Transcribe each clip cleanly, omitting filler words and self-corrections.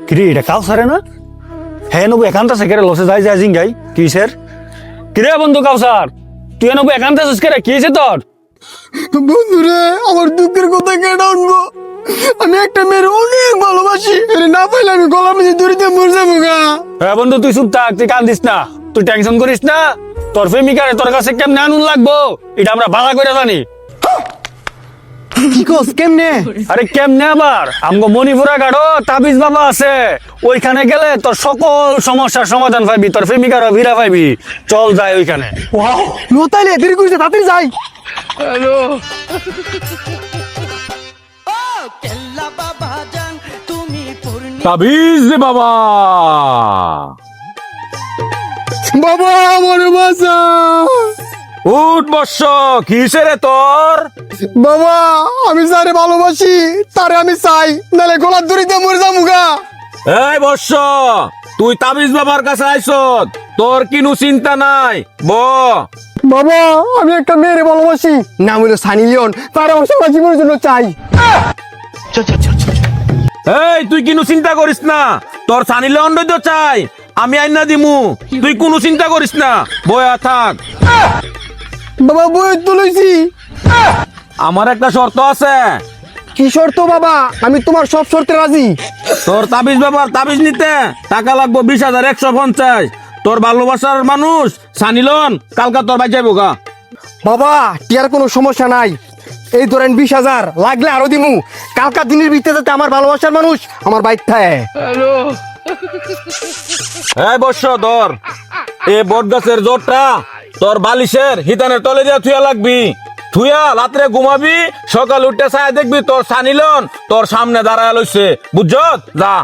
কিরে এটা কাউসারে না? হ্যাঁ নবু একান্ত আছে কেরে লসে যাই যায় জিঙ্গাই কিসের? কিরে বন্ধু কাউসার তুই নবু একান্ত আছিস কেরে কি হয়েছে তোর? বন্ধুরে আমার দুঃখের কথা কেটে আনবো। আমি একটা মেয়ের অনেক ভালোবাসি, আরে না পাইলে আমি গলার মধ্যে দড়িতে মরে যাবো গা। হ্যাঁ বন্ধু তুই চুপ থাক, তুই কান্দিস না, তুই টেনশন করিস না। তোর প্রেমিকারে তোর কাছে কেমনে আনুন লাগবো এটা আমরা ভালো করে জানি। কি কস কেমনে? আরে কেমনে আবার আমগো মণিপুরা গাড়ো তাবিজ বাবা আছে, ওইখানে গেলে তোর সকল সমস্যার সমাধান পাইবি, তোর প্রেমিকার ভিড়া পাইবি। চল যাই ওইখানে। নো তাইলে দেরি করিস না, তাড়াতাড়ি যাই। তাবিজ রে বাবা। বাবা আমার বাসা। উঠ বর্ষ কিসে রে তোর? বাবা আমি যারে ভালোবাসি তারে আমি চাই, নালে গলার দড়িতে মরে যাবো গা। এই বর্ষ তুই তাবিজ বাবার কাছে আইছত, তোর কিনু চিন্তা নাই ব। বাবা আমি একটা মেয়েরে ভালোবাসি, নাম হলো সানি লিওন, তার আমার সারা জীবনের জন্য চাই। এই তুই কিনু চিন্তা করিস না, তোর সানি লিওন তো চাই, আমি আইনা দিমু, তুই কোনো চিন্তা করিস না, বয়া থাক। বাবা বই তো লইছি। আমার একটা শর্ত আছে। কি শর্ত বাবা? আমি তোমার সব শর্তে রাজি। তোর তাবিজ বাবার তাবিজ নিতে টাকা লাগবো 20,150। তোর ভালোবাসার মানুষ সানিলন কালকা তোর বাই যাইব গা। বাবা টিয়ার কোনো সমস্যা নাই, এই ধরেন 20,000 লাগলে আরো দিমু। কালকা দিনের ভিতরে যাতে আমার ভালোবাসার মানুষ আমার বাইক থাকে। এই বর্ষ ধর এ বট গাছের জোরটা তোর বালিশের হিতানের তলে দিয়া থুয়া লাগবি, থুয়া রাত্রে ঘুমাবি, সকাল উঠে চায় দেখবি তোর সানিলন তোর সামনে দাঁড়ায় লইছে, বুঝছত? যা।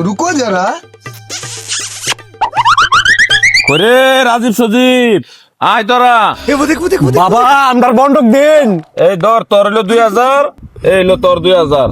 রুকো যারা। করে রাজীব সজীব আয় তোরা। বাবা আমার বন্ধক দিন। এই ধর তোর হলো 2,000, এই হলো তোর 2,000।